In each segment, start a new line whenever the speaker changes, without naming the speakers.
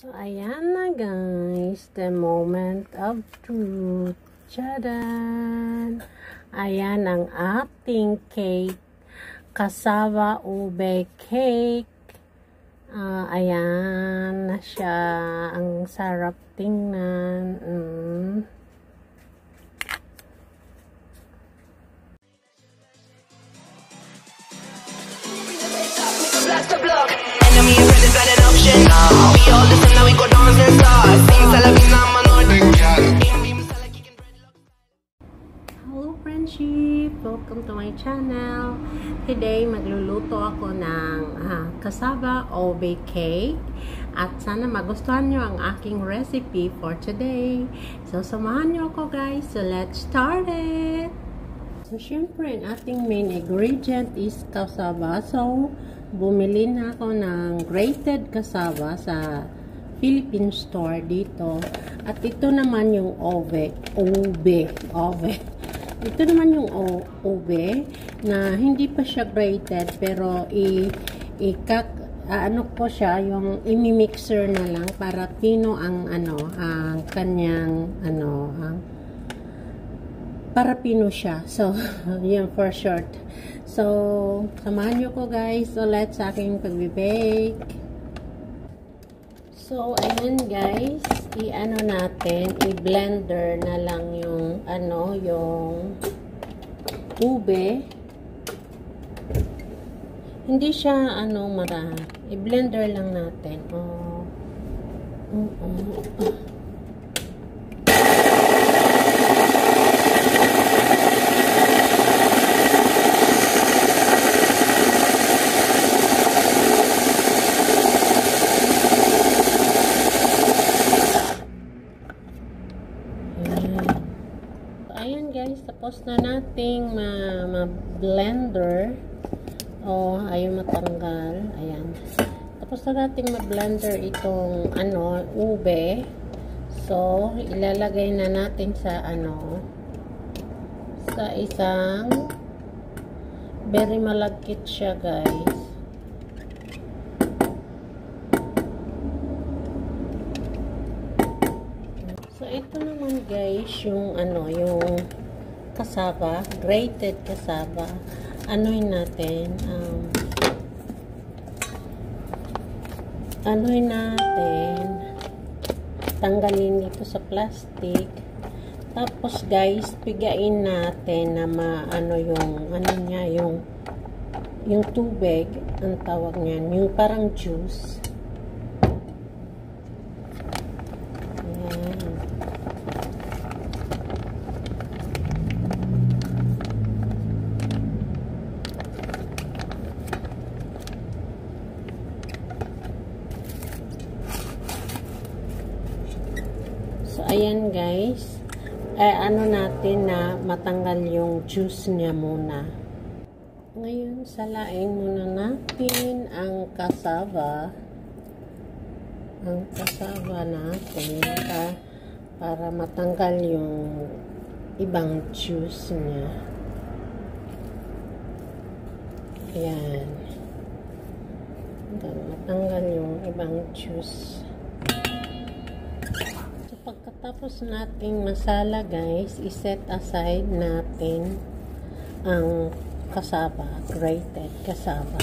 So, ayan na guys, the moment of truth. Tchadan! Ayan ang ating cake. Cassava ube cake. Ayan na siya. Ang sarap tingnan.
Enemy friend is not an option. We all listen now, we go dance and start. Sing Salavina Manor.
Hello friendship! Welcome to my channel. Today, magluluto ako ng cassava ube cake. At sana magustuhan nyo ang aking recipe for today. So, samahan nyo ako guys. So, let's start it! So, syempre, ang ating main ingredient is cassava. So, bumili na ako ng grated cassava sa Philippine store dito. At ito naman yung ube. Ito naman yung ube na hindi pa siya grated pero ano ko siya, yung imi-mixer na lang para pino ang ang kanyang para pino siya. So, yun for short. So, samahan nyo ko guys. So, let's sa aking pag-bake. So, ayan guys. I-blender na lang yung yung ube. Hindi siya i-blender lang natin. Ayan guys, tapos na nating ma-blender. Ayaw matanggal. Ayan. Tapos na nating ma-blender itong ube. So, ilalagay na natin sa sa isang very malagkit siya guys. So, ito naman guys, yung yung cassava, grated cassava. Natin, tanggalin dito sa plastic. Tapos guys, pigain natin na yung tubig, ang tawag niyan, yung parang juice. So, ayan guys. Natin na matanggal yung juice niya muna. Ngayon, salain muna natin ang cassava. Ang cassava natin para matanggal yung ibang juice niya. Ayan. Matanggal yung ibang juice. Pagkatapos nating masala guys, iset aside natin ang cassava, grated cassava.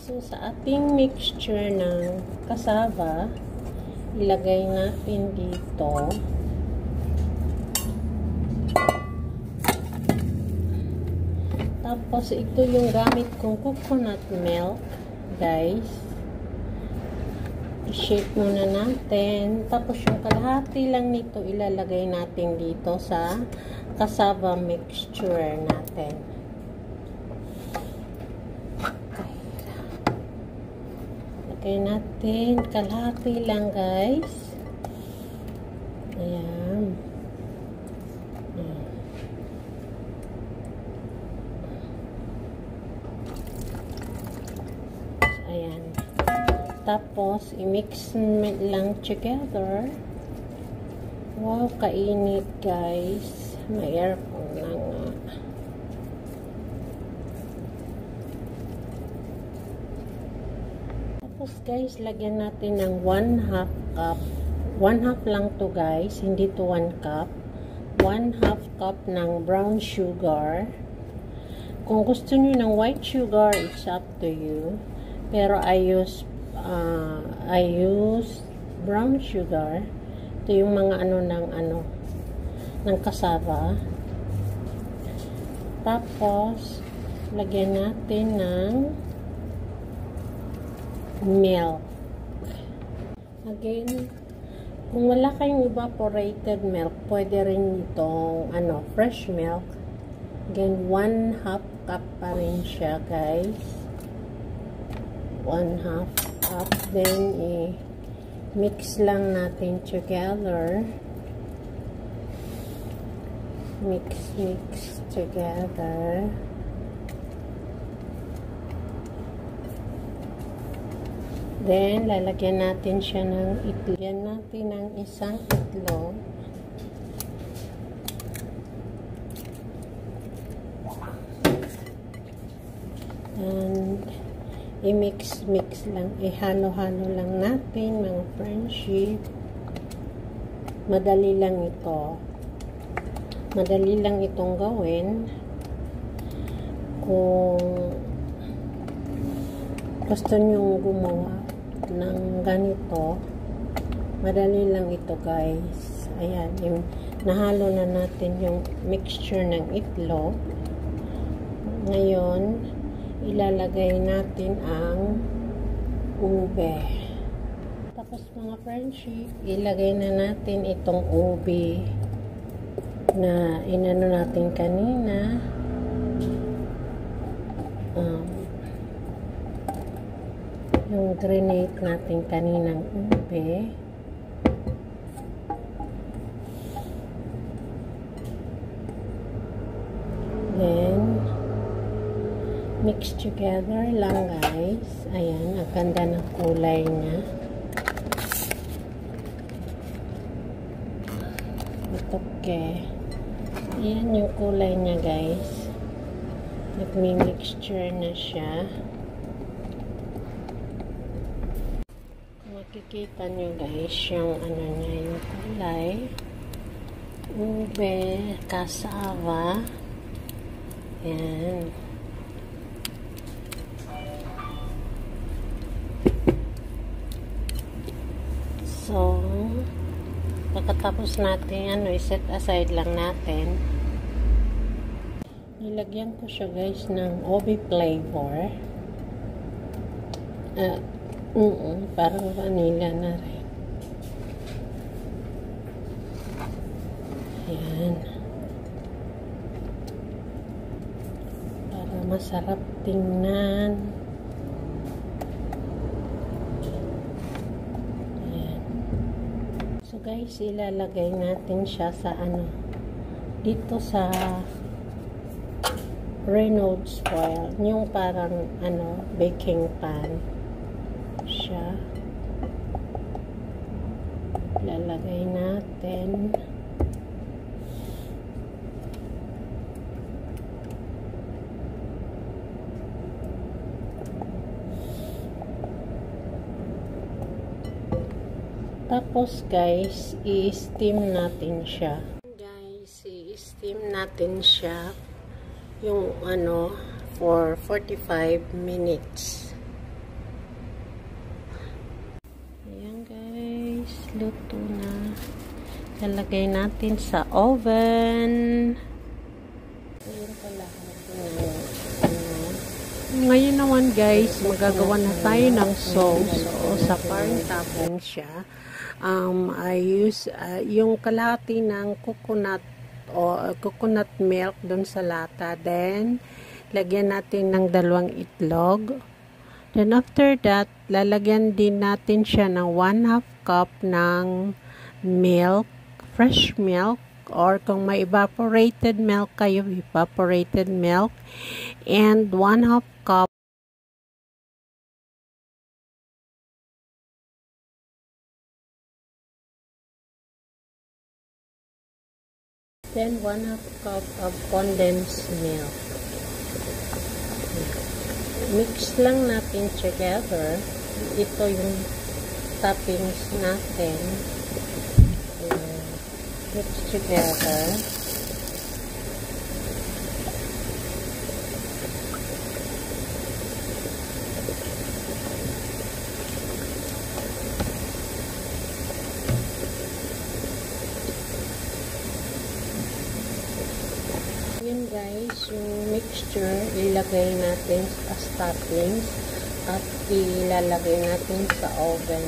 So, sa ating mixture ng cassava, ilagay natin dito tapos ito yung gamit kong coconut milk guys. I-shake muna natin. Tapos yung kalahati lang nito ilalagay natin dito sa cassava mixture natin. Lagay natin kalahati lang guys. Ayan. Ayan. Tapos, i-mix lang together. Wow, kainit guys. May aircon na nga. Tapos guys, lagyan natin ng 1/2 cup. 1/2 lang to guys, hindi to 1 cup. 1/2 cup ng brown sugar. Kung gusto niyo ng white sugar, it's up to you. Pero I use brown sugar. Ito yung mga ng cassava. Tapos lagyan natin ng milk. Again, kung wala kayong evaporated milk, pwede rin itong fresh milk. Again, 1/2 cup pa rin siya, guys. 1/2 cup. Then, mix lang natin together. Mix together. Then, lalagyan natin siya ng itlog. Lagyan natin ng isang itlog. And, i-mix lang. Ihalo-halo lang natin, mga friendship. Madali lang ito. Madali lang itong gawin. Kung gusto nyo gumawa ng ganito, madali lang ito guys. Ayan, nahalo na natin yung mixture ng itlog. Ngayon, ilalagay natin ang ube. Tapos mga friendship, ilagay na natin itong ube na inano natin kanina. Yung grenade natin kaninang ube. Then, mix together lang guys. Ayan, ang ganda ng kulay niya. Okay. Ayan yung kulay niya guys. Nagmi-mixture na siya. Makikita nyo guys yung niya, yung kulay. Ube, cassava. Ayan. So, pagkatapos natin, i-set aside lang natin. Nilagyan ko siya guys ng ube flavor. Parang vanilla na rin. Ayan. Para masarap tingnan. Ayan. So guys, ilalagay natin siya sa dito sa Reynolds foil. Yung parang baking pan. Siya. Lalagay natin. Tapos guys, i-steam natin siya. Guys, i-steam natin siya yung for 45 minutes. Luto na. Lalagay natin sa oven. Ayan pala. Ngayon naman guys, magagawa na tayo ng sauce. O sa parang toppings siya. I use yung kalahati ng coconut o coconut milk dun sa lata. Then, lagyan natin ng 2 itlog. Then after that, lalagyan din natin siya ng 1/2 cup ng milk, fresh milk, or kung may evaporated milk kayo, evaporated milk, and 1/2 cup then 1/2 cup of condensed milk. Mix lang natin together. ito yung toppings natin. Mix together. Yan guys, yung mixture ilagay natin as toppings at ilalagay natin sa oven.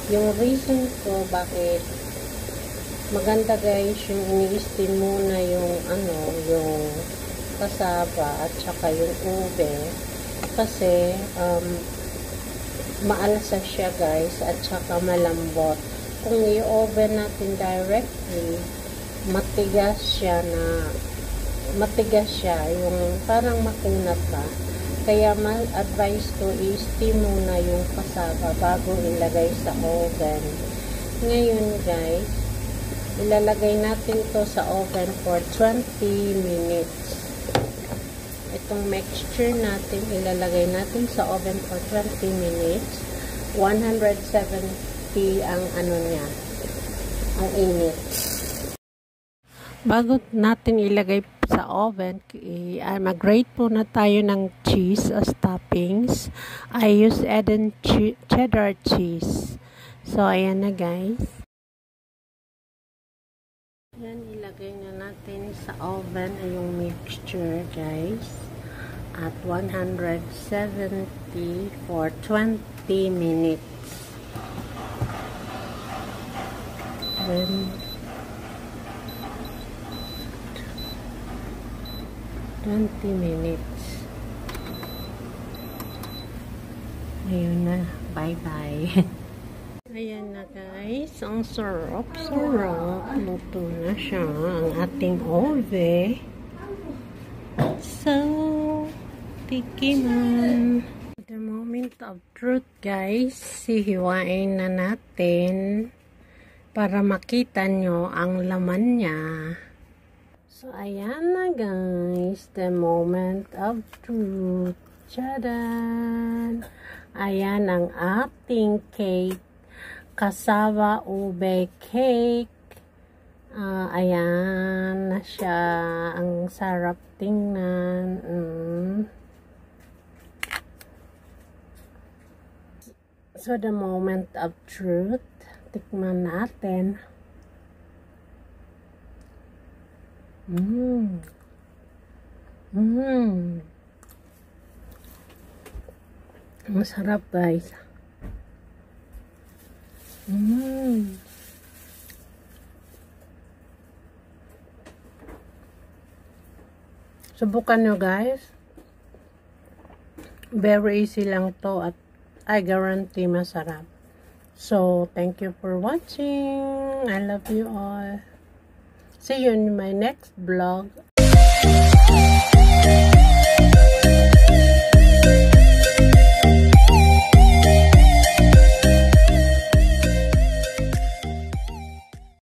Yung reason ko bakit maganda guys yung ini-steam muna yung yung cassava at saka yung ube kasi maalasa siya guys at saka malambot. Kung i-oven natin directly, matigas siya, yung parang makunat pa. Kaya ma-advise ko i-steam muna yung cassava bago ilagay sa oven. Ngayon guys, ilalagay natin to sa oven for 20 minutes. Itong mixture natin, ilalagay natin sa oven for 20 minutes. 170 ang niya, ang init. Bago natin ilagay sa oven, mag-grate po na tayo ng cheese as toppings. I use Eden cheddar cheese. So, ayan na guys. Yan, ilagay na natin sa oven yung mixture guys. At 170 for 20 minutes. Then, 20 minutes. Ayun na. Bye-bye. Ayan na guys. Ang sarap. Luto na siya. Ang ating ube. So, tikiman. The moment of truth guys. Sihiwain na natin para makita nyo ang laman niya. So, ayan na guys, the moment of truth. Tchadan! Ayan ang ating cake. Cassava ube cake. Ayan na siya. Ang sarap tingnan. So, the moment of truth. Tikman natin. Ang sarap guys. Subukan nyo guys. Very easy lang to at I guarantee masarap. So, thank you for watching. I love you all. See you in my next vlog.